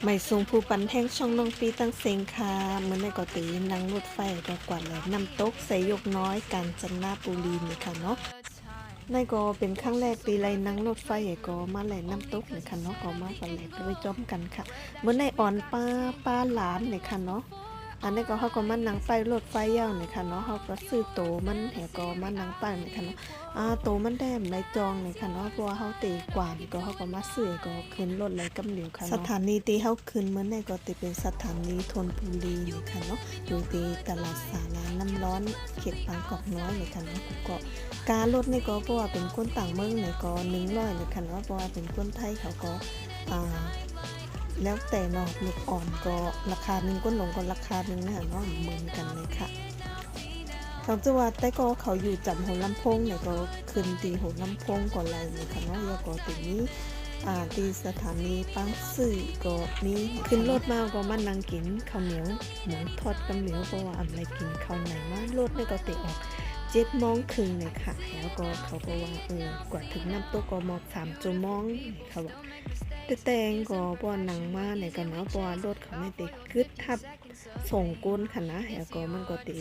ไม่ทรงผู้ปันแท่งช่องน้องปีตั้งเสียงค่ะเหมือนในกอตีนั่งรถไฟก็กวาดแหลมน้ำตกใส่ยกน้อยกาญจนบุรีนี่ค่ะเนาะในก็เป็นครั้งแรกตีไรนั่งรถไฟก็มาแหลมน้ำตกนี่ค่ะเนาะก็มากันแหลมไปจ้อมกันค่ะเหมือนในอ่อนป้าหลามนี่ค่ะเนาะอันนี้ก็เขาก็มานั่งไปรถไฟยาวนี่ค่ะเนาะเขาก็ซื้อโตมันแหก็มานั่งไปนี่ค่ะเนาะโตมันได้ในจองนี่ค่ะเนาะเพราะว่าเขาตีกว่านี่ก็เขาก็มาซื้อก็ขึ้นรถไหลกำเหลียวค่ะสถานีตีเขาขึ้นเหมือนในก็ตีเป็นสถานีธนบุรีนี่ค่ะเนาะอยู่ที่ตลาดสาราน้ำร้อนเขตบางกอกน้อยนี่ค่ะเนาะก็การรถนี่ก็เพราะว่าเป็นคนต่างเมืองนี่ก็100นี่ค่ะเนาะเพราะว่าเป็นคนไทยเขาก็แล้วแต่เนาะลูกอ่อนก็ราคาหนึ่งก้นหลงก็ราคาหนึ่งนะคะเนาะเหมือนกันเลยค่ะทางจังหวัดแต่ก็เขาอยู่จำหัวลำโพงเนี่ยก็ขึ้นตีหัวลำโพงก่อนไรเนี่ยค่ะเนาะแล้วก็ตีนี้ตีสถานีปังซื่อก็มีขึ้นรถมาก็มานั่งกินข้าวเหนียวหมูทอดกำเหลียวเพราะว่าอะไรกินข้าวไหนมารถเนี่ยก็ติออก7:30เนี่ยค่ะแล้วก็เขาก็ว่ากว่าถึงน้ำตกก็หมอก3 ชั่วโมงเขาบอกแต่งก็บ่หนังมาเนี่ยกันเนาะเพราะว่ารถเขาไม่ติดกึดทับส่งก้นค่ะนะแล้วก็มันก็ติ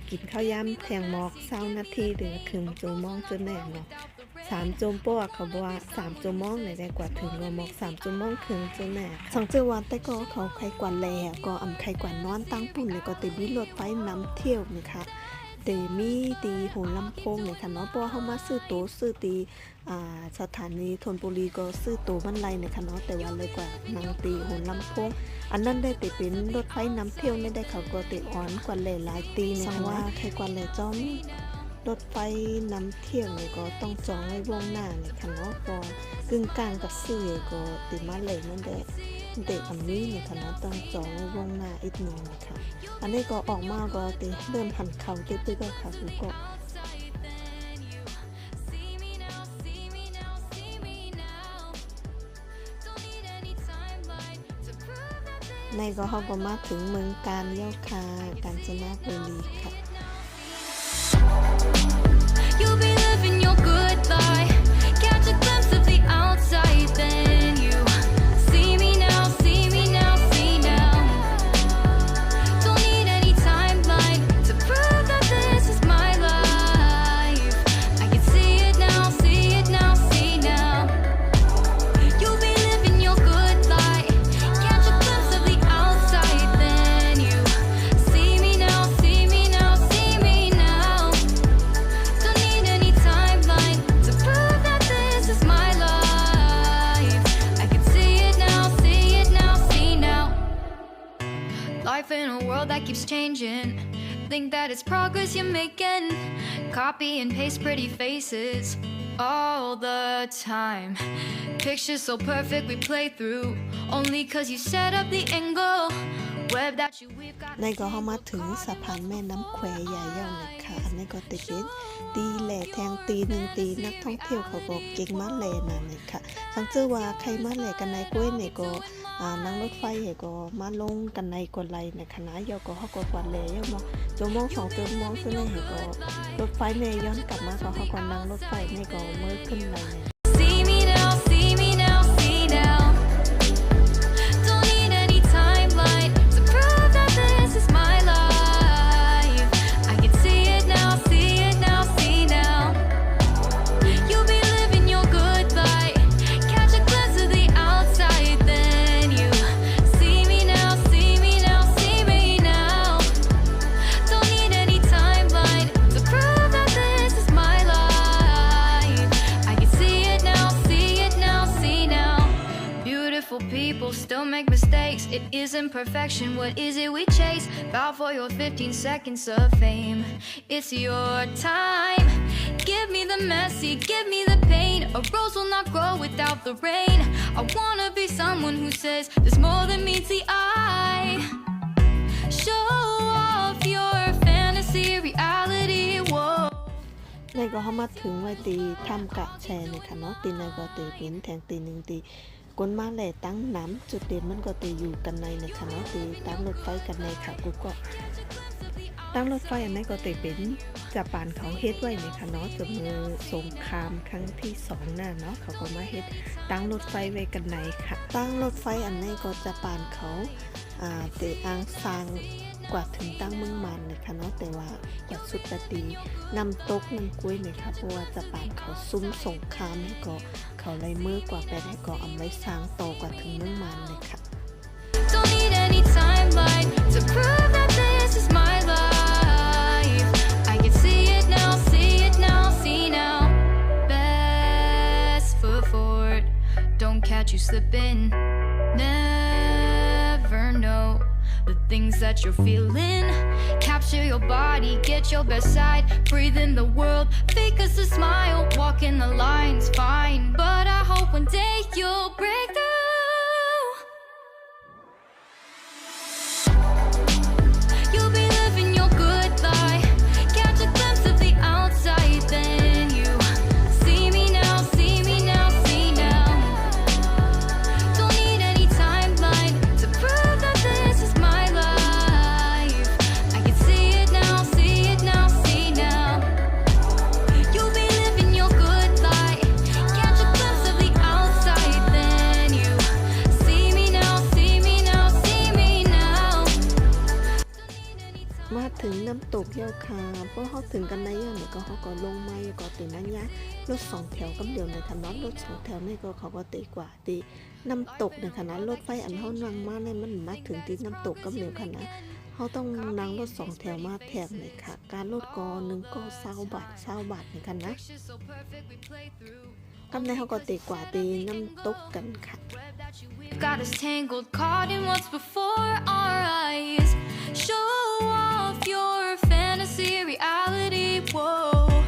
กินข้าวยำแทงหมอก20 นาทีถึงครึ่งชั่วโมงจนแน่เนาะ3 ชั่วโมงเขาบอกว่า3 ชั่วโมงเนี่ยได้กว่าถึงหมอก3 ชั่วโมงครึ่งจนแน่สังเจอว่าแต่ก็เขาใครกว่าแลก็ใครกว่านอนตั้งปุ่นเนี่ยก็ติดวิรถไฟนำเที่ยวนี่ค่ะแต่มีตีหัวลำโพงเนี่ยค่ะเนาะเพราะเขามาซื้อตั๋วซื้อตีสถานีธนบุรีก็ซื้อตั๋วบันไลเนี่ยค่ะเนาะแต่ว่าเลยกว่านางตีหัวลำโพงอันนั้นได้ติเป็นรถไฟนำเที่ยวไม่ได้เขาก็ติอ่อนกว่าหลายตีเนี่ยค่ะว่าใครกว่าเลยจอมรถไฟนำเที่ยวเนี่ยก็ต้องจองไว้วงหน้าเนี่ยค่ะเนาะพอกึ่งกลางกับซื้อก็ติมาเลยนั่นแหละเด็กอันนี้เนี่ยค่ะเนาะต้องจองไว้วงหน้าอีกหนึ่งนะคะอันนี้ก็ออกมาก็ติเริ่มหันเข่าติดๆก็ค่ะคือก็ในก็เขาก็มาถึงเมืองการเย้าคากาญจนบุรีค่ะ You'll be living your good life. Catch a glimpse of the outside, then you see me now, see me now, see now. Don't need any timeline to prove that this is my life. I can see it now, see it now, see now. You'll be living your good life. Catch a glimpse of the outside, then you see me now, see me now, see me now. Don't need any timeline to prove that this is my life. I can see it now, see it now, see now. Life in a world that keeps changing. Think that it's progress you're making. Copy and paste pretty faces all the time. Pictures so perfect we play through. Only cause you set up the angle. Web that you we've got. ในก็เข้ามาถึงสะพานแม่น้ำแควใหญ่ย่อนะคะอันนี้ก็ติดเป็นตีแหล่แทงตีหนึ่งตีนักท่องเที่ยวเขาบอกเก่งมากเลยนะนี่ค่ะสังเจอว่าใครมาแหล่กันในกล้วยเนี่ยก็นั่งรถไฟก็มาลงกันในกวนไรในคณะยอก็เขาก็กวาดเลยย่อมาจมอง2 ชั่วโมงซึ่งในก็รถไฟเนี่ยย้อนกลับมาก็เขาก็นั่งรถไฟเนี่ยก็เมื่อขึ้นใน See me now, see me now, see now. Don't need any timeline to prove that this is my life. I can see it now, see it now, see now. You'll be living your good life. Catch a glimpse of the outside, then you see me now, see me now, see me now. Don't need any timeline to prove that this is my life. I can see it now, see it now, see now. Beautiful people still make mistakes. It isn't perfection. What is it we chase? Bow for your 15 seconds of fame. It's your time. Give me the messy, give me the pain. A rose will not grow without the rain. I wanna be someone who says there's more than meets the eye. Show off your fantasy, reality. Whoa. ในก็เข้ามาถึงไว้ตีถ้ำกะแชร์เนี่ยค่ะเนาะตีในก็ตีเป็นแทงตีหนึ่งตีก้นมาแหล่ตั้งน้ำจุดเด่นมันก็ตีอยู่กันในเนี่ยค่ะเนาะตีตั้งรถไฟกันในค่ะกูก็ ตั้งรถไฟอันนั้นก็ติเป็นจะปานเขาเฮ็ดไว้เนี่ยค่ะเนาะจะมือสงครามครั้งที่2น่ะเนาะเขาก็มาเฮ็ดตั้งรถไฟไว้กันไหนค่ะตั้งรถไฟอันนี้ก็จะปานเขาเตอ้างสร้างกว่าถึงตั้งเมืองมันเลยค่ะเนาะแต่ว่ากว่าสุดตีนำตกนำกล้วยเนี่ยค่ะเพราะว่าจะปานเขาซุ้มสงครามเนี่ยก็เขาเลยมือกว่าไปได้ก็เอาไว้สร้างต่อกว่าถึงเมืองมันเลยค่ะ Don't need any timeline to prove that this is my life. I can see it now, see it now, see now. Best foot forward, don't catch you slipping. Never know the things that you're feeling. Capture your body, get your best side. Breathe in the world, fake us a smile. Walk in the lines, fine. But I hope one day you'll break through. You'll be living your good life. Catch a glimpse of the outside, then you see me now, see me now, see now. Don't need any timeline to prove that this is my life. I can see it now, see it now, see now. You'll be living your good life. Catch a glimpse of the outside, then you see me now, see me now, see me now. มาถึงน้ำตกเยาวคาเพราะเขาถึงกันในย่าเนี่ยก็เขาก็ลงมาก็ตีนั้นยะรถ2แถวกำเดียวในถนนรถ2แถวนี่ก็เขาก็ตีกว่าตีน้ำตกในขณะรถไฟอันเขานั่งมาเนี่ยมันมาถึงที่น้ำตกกำเดียวขนาดเขาต้องนั่งรถ2แถวมาแถบเลยค่ะการรถกอนึงก็20 บาทในขณะกำในเขาก็ตีกว่าตีน้ำตกกันค่ะ Got us tangled, caught in what's before our eyes. Show off your fantasy, reality. Whoa,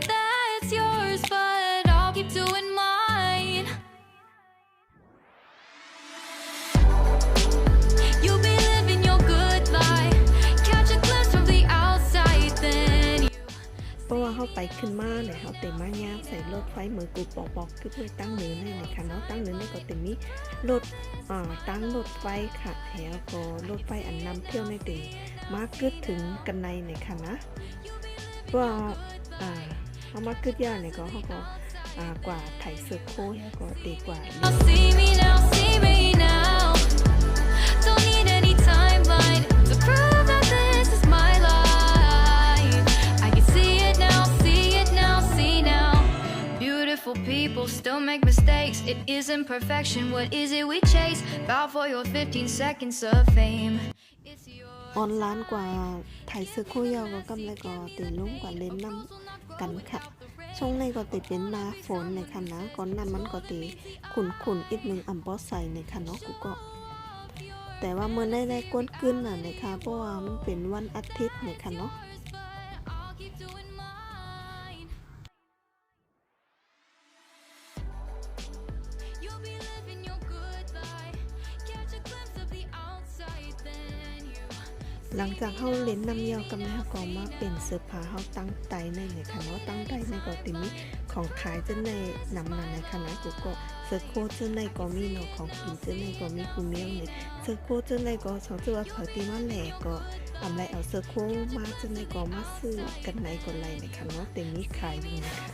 that's yours, but I'll keep doing mine. You'll be living your good life. Catch a glimpse from the outside, then you. เพราะว่าเขาไปขึ้นมาเนี่ยเขาเต็มมายากใส่รถไฟมือกูปอกคือเพื่อตั้งเนื้อในค่ะเนาะตั้งเนื้อในก็เต็มมีรถตั้งรถไฟค่ะแล้วก็รถไฟอันนำเที่ยวในเต็มมากึดถึงกันในค่ะนะเพราะว่าเขามากึดยากเนี่ยก็เขาก็กว่าไถเสือโค้แล้วก็ตีกว่า See me now, see me now. Don't need any timeline to prove that this is my life. I can see it now, see it now, see now. Beautiful people still make mistakes. It isn't perfection. What is it we chase? Bow for your 15 seconds of fame. It's yours. ออนล้านกว่าไถเสือโค้ยาวก็กำไรก็ตีลุ่งกว่าเล่นน้ำกันค่ะช่วงในก็ติเป็นหน้าฝนในค่ะนะก่อนนั้นมันก็ตีขุนอีกหนึ่งอ่ำบอสใส่ในค่ะเนาะกูก็แต่ว่าเมื่อได้ก้นขึ้นน่ะนะคะเพราะว่ามันเป็นวันอาทิตย์ในค่ะเนาะ I'll keep doing mine. You'll be living your good life. Catch a glimpse of the outside, then you. หลังจากเขาเล่นน้ำเยี่ยวกับแม่ก็มาเป็นเสื้อผ้าเขาตั้งไตในค่ะเนาะตั้งไตในก็ติมีของขายจะในนำในคณะกูก็เสื้อโค้ทจะในก็มีเนาะของกินจะในก็มีกูเมียงเนี่ยเสื้อโค้ทจะในก็ชอบจะว่าเผาตีมาแหลกก็อะไรเอาเสื้อโค้ทมาจะในก็มาซื้อกันในก็ไรในค่ะเนาะแต่มีขายอยู่นะคะ